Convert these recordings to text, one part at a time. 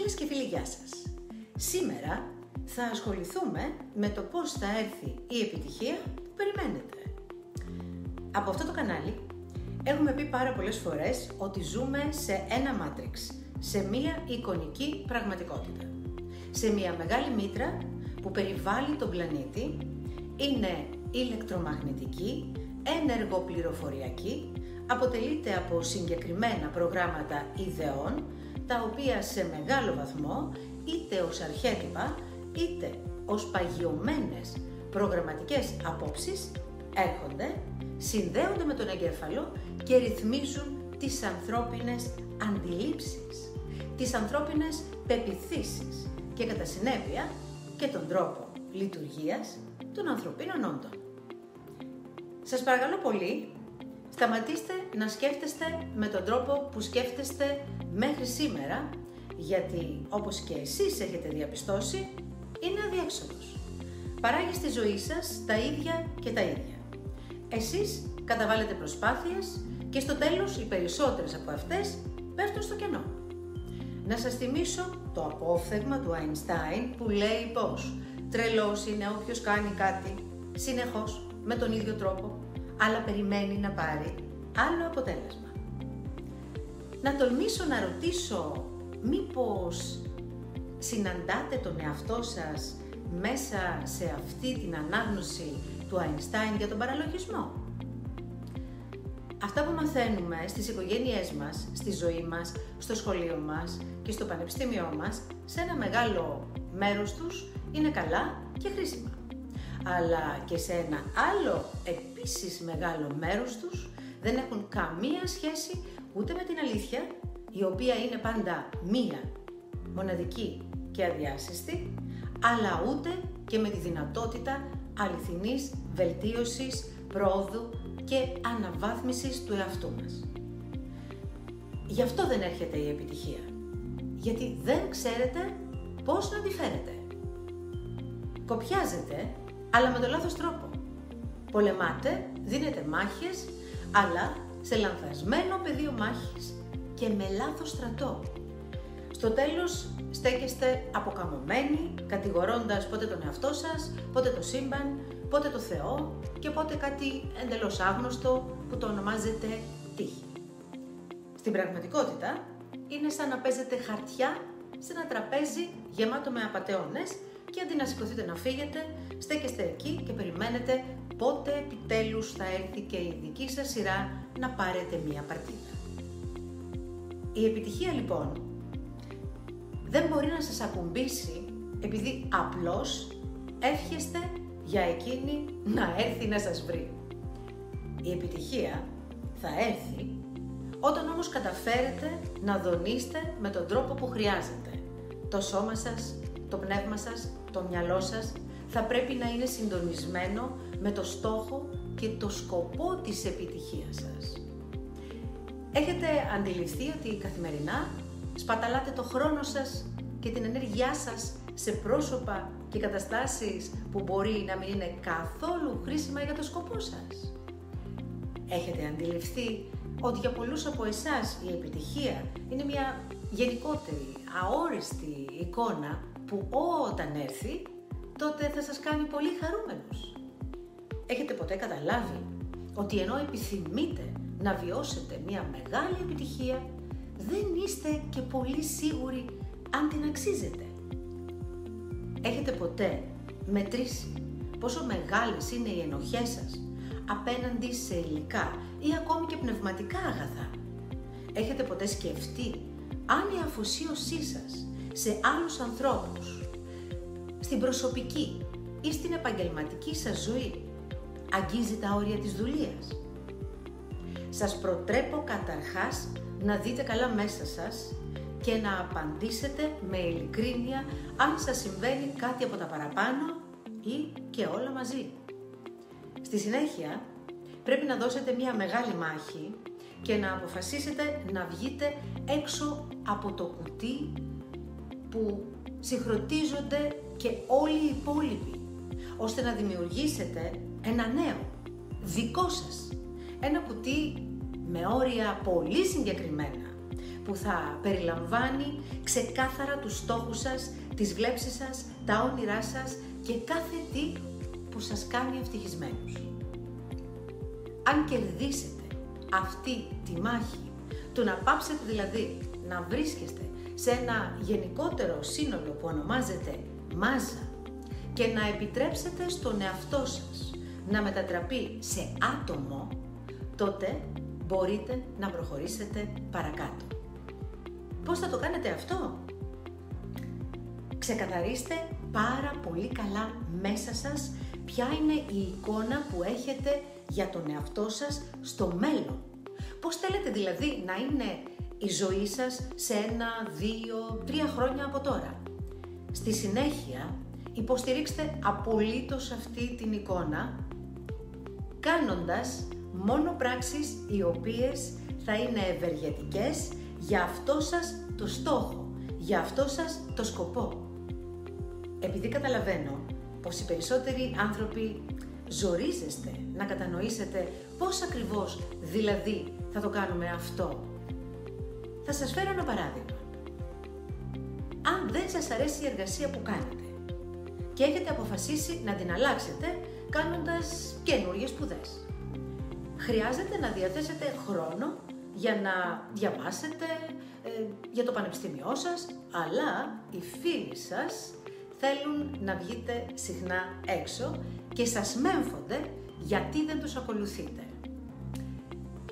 Φίλες και φίλοι, γεια σας. Σήμερα θα ασχοληθούμε με το πώς θα έρθει η επιτυχία που περιμένετε. Από αυτό το κανάλι έχουμε πει πάρα πολλές φορές ότι ζούμε σε ένα μάτριξ, σε μία εικονική πραγματικότητα. Σε μία μεγάλη μήτρα που περιβάλλει τον πλανήτη, είναι ηλεκτρομαγνητική, ενεργοπληροφοριακή, αποτελείται από συγκεκριμένα προγράμματα ιδεών, τα οποία σε μεγάλο βαθμό, είτε ως αρχέτυπα, είτε ως παγιωμένες προγραμματικές απόψεις, έρχονται, συνδέονται με τον εγκέφαλο και ρυθμίζουν τις ανθρώπινες αντιλήψεις, τις ανθρώπινες πεποιθήσεις και κατά συνέπεια και τον τρόπο λειτουργίας των ανθρωπίνων όντων. Σας παρακαλώ πολύ, σταματήστε να σκέφτεστε με τον τρόπο που σκέφτεστε μέχρι σήμερα, γιατί όπως και εσείς έχετε διαπιστώσει, είναι αδιέξοδος. Παράγει στη ζωή σας τα ίδια και τα ίδια. Εσείς καταβάλλετε προσπάθειες και στο τέλος οι περισσότερες από αυτές πέφτουν στο κενό. Να σας θυμίσω το απόφθεγμα του Αϊνστάιν που λέει πως τρελός είναι όποιος κάνει κάτι συνεχώς με τον ίδιο τρόπο, αλλά περιμένει να πάρει άλλο αποτέλεσμα. Να τολμήσω να ρωτήσω, μήπως συναντάτε τον εαυτό σας μέσα σε αυτή την ανάγνωση του Αϊνστάιν για τον παραλογισμό? Αυτά που μαθαίνουμε στις οικογένειές μας, στη ζωή μας, στο σχολείο μας και στο πανεπιστήμιό μας, σε ένα μεγάλο μέρος τους είναι καλά και χρήσιμα. Αλλά και σε ένα άλλο επίσης μεγάλο μέρος τους δεν έχουν καμία σχέση ούτε με την αλήθεια, η οποία είναι πάντα μία, μοναδική και αδιάσυστη, αλλά ούτε και με τη δυνατότητα αληθινής βελτίωσης, πρόοδου και αναβάθμισης του εαυτού μας. Γι' αυτό δεν έρχεται η επιτυχία, γιατί δεν ξέρετε πώς να τη φέρετε. Κοπιάζετε, αλλά με τον λάθος τρόπο. Πολεμάτε, δίνετε μάχες, αλλά σε λανθασμένο πεδίο μάχης και με λάθος στρατό. Στο τέλος στέκεστε αποκαμωμένοι, κατηγορώντας πότε τον εαυτό σας, πότε το σύμπαν, πότε το Θεό και πότε κάτι εντελώς άγνωστο που το ονομάζετε τύχη. Στην πραγματικότητα είναι σαν να παίζετε χαρτιά σε ένα τραπέζι γεμάτο με απατεώνες και αντί να σηκωθείτε να φύγετε, στέκεστε εκεί και περιμένετε πότε επιτέλους θα έρθει και η δική σας σειρά να πάρετε μία παρτίδα. Η επιτυχία λοιπόν δεν μπορεί να σας ακουμπήσει επειδή απλώς εύχεστε για εκείνη να έρθει να σας βρει. Η επιτυχία θα έρθει όταν όμως καταφέρετε να δονείστε με τον τρόπο που χρειάζεται. Το σώμα σας, το πνεύμα σας, το μυαλό σας θα πρέπει να είναι συντονισμένο με το στόχο και το σκοπό της επιτυχίας σας. Έχετε αντιληφθεί ότι καθημερινά σπαταλάτε το χρόνο σας και την ενέργειά σας σε πρόσωπα και καταστάσεις που μπορεί να μην είναι καθόλου χρήσιμα για το σκοπό σας? Έχετε αντιληφθεί ότι για πολλούς από εσάς η επιτυχία είναι μια γενικότερη, αόριστη εικόνα που όταν έρθει, τότε θα σας κάνει πολύ χαρούμενους? Έχετε ποτέ καταλάβει ότι ενώ επιθυμείτε να βιώσετε μια μεγάλη επιτυχία, δεν είστε και πολύ σίγουροι αν την αξίζετε? Έχετε ποτέ μετρήσει πόσο μεγάλες είναι οι ενοχές σας απέναντι σε υλικά ή ακόμη και πνευματικά αγαθά? Έχετε ποτέ σκεφτεί αν η αφοσίωσή σας σε άλλους ανθρώπους, στην προσωπική ή στην επαγγελματική σας ζωή, αγγίζει τα όρια της δουλείας? Σας προτρέπω καταρχάς να δείτε καλά μέσα σας και να απαντήσετε με ειλικρίνεια αν σας συμβαίνει κάτι από τα παραπάνω ή και όλα μαζί. Στη συνέχεια πρέπει να δώσετε μια μεγάλη μάχη και να αποφασίσετε να βγείτε έξω από το κουτί που συγχρονίζονται και όλοι οι υπόλοιποι, ώστε να δημιουργήσετε ένα νέο, δικό σας, ένα κουτί με όρια πολύ συγκεκριμένα, που θα περιλαμβάνει ξεκάθαρα τους στόχους σας, τις βλέψεις σας, τα όνειρά σας και κάθε τι που σας κάνει ευτυχισμένους. Αν κερδίσετε αυτή τη μάχη, του να πάψετε δηλαδή να βρίσκεστε σε ένα γενικότερο σύνολο που ονομάζεται μάζα και να επιτρέψετε στον εαυτό σας να μετατραπεί σε άτομο, τότε μπορείτε να προχωρήσετε παρακάτω. Πώς θα το κάνετε αυτό? Ξεκαθαρίστε πάρα πολύ καλά μέσα σας ποια είναι η εικόνα που έχετε για τον εαυτό σας στο μέλλον. Πώς θέλετε δηλαδή να είναι η ζωή σας σε 1, 2, 3 χρόνια από τώρα. Στη συνέχεια, υποστηρίξτε απολύτως αυτή την εικόνα, κάνοντας μόνο πράξεις οι οποίες θα είναι ευεργετικές για αυτό σας το στόχο, για αυτό σας το σκοπό. Επειδή καταλαβαίνω πως οι περισσότεροι άνθρωποι ζορίζεστε να κατανοήσετε πώς ακριβώς δηλαδή θα το κάνουμε αυτό, θα σας φέρω ένα παράδειγμα. Αν δεν σας αρέσει η εργασία που κάνετε και έχετε αποφασίσει να την αλλάξετε κάνοντας καινούριες σπουδές, χρειάζεται να διαθέσετε χρόνο για να διαβάσετε για το πανεπιστήμιό σας, αλλά οι φίλοι σας θέλουν να βγείτε συχνά έξω και σας μέμφονται γιατί δεν τους ακολουθείτε.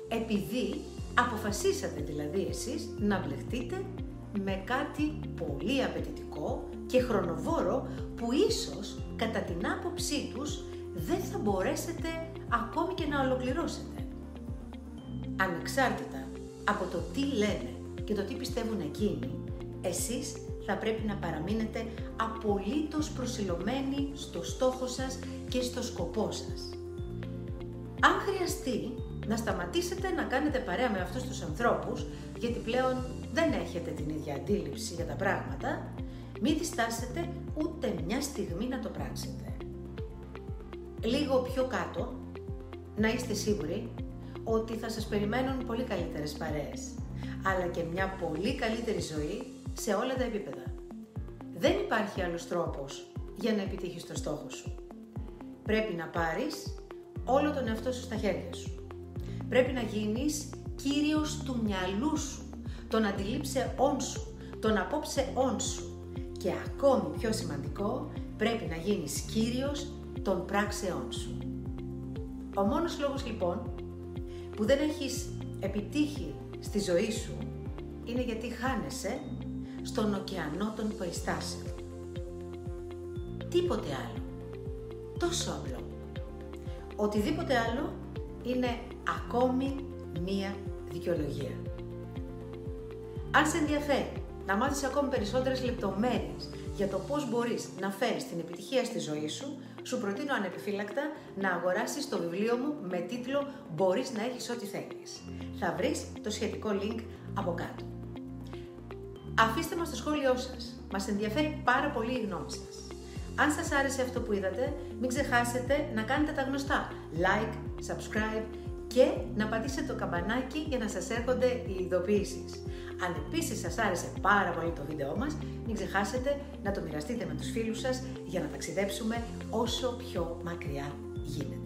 Επειδή αποφασίσατε δηλαδή εσείς να μπλεχτείτε με κάτι πολύ απαιτητικό και χρονοβόρο που ίσως κατά την άποψή τους δεν θα μπορέσετε ακόμη και να ολοκληρώσετε. Ανεξάρτητα από το τι λένε και το τι πιστεύουν εκείνοι, εσείς θα πρέπει να παραμείνετε απολύτως προσιλωμένοι στο στόχο σας και στο σκοπό σας. Αν χρειαστεί να σταματήσετε να κάνετε παρέα με αυτούς τους ανθρώπους, γιατί πλέον δεν έχετε την ίδια αντίληψη για τα πράγματα, μην διστάσετε ούτε μια στιγμή να το πράξετε. Λίγο πιο κάτω, να είστε σίγουροι ότι θα σας περιμένουν πολύ καλύτερες παρέες, αλλά και μια πολύ καλύτερη ζωή σε όλα τα επίπεδα. Δεν υπάρχει άλλος τρόπος για να επιτύχεις το στόχο σου. Πρέπει να πάρεις όλο τον εαυτό σου στα χέρια σου. Πρέπει να γίνεις κύριος του μυαλού σου, των αντιλήψεών σου, των απόψεών σου και ακόμη πιο σημαντικό, πρέπει να γίνεις κύριος των πράξεών σου. Ο μόνος λόγος λοιπόν που δεν έχεις επιτύχει στη ζωή σου είναι γιατί χάνεσαι στον ωκεανό των περιστάσεων. Τίποτε άλλο. Τόσο απλό. Οτιδήποτε άλλο είναι ακόμη μία δικαιολογία. Αν σε ενδιαφέρει να μάθεις ακόμη περισσότερες λεπτομέρειες για το πώς μπορείς να φέρεις την επιτυχία στη ζωή σου, σου προτείνω ανεπιφύλακτα να αγοράσεις το βιβλίο μου με τίτλο «Μπορείς να έχεις ό,τι θέλεις». Θα βρεις το σχετικό link από κάτω. Αφήστε μας το σχόλιο σας. Μας ενδιαφέρει πάρα πολύ η γνώμη σας. Αν σας άρεσε αυτό που είδατε, μην ξεχάσετε να κάνετε τα γνωστά like, subscribe και να πατήσετε το καμπανάκι για να σας έρχονται οι ειδοποιήσεις. Αν επίσης σας άρεσε πάρα πολύ το βίντεό μας, μην ξεχάσετε να το μοιραστείτε με τους φίλους σας για να ταξιδέψουμε όσο πιο μακριά γίνεται.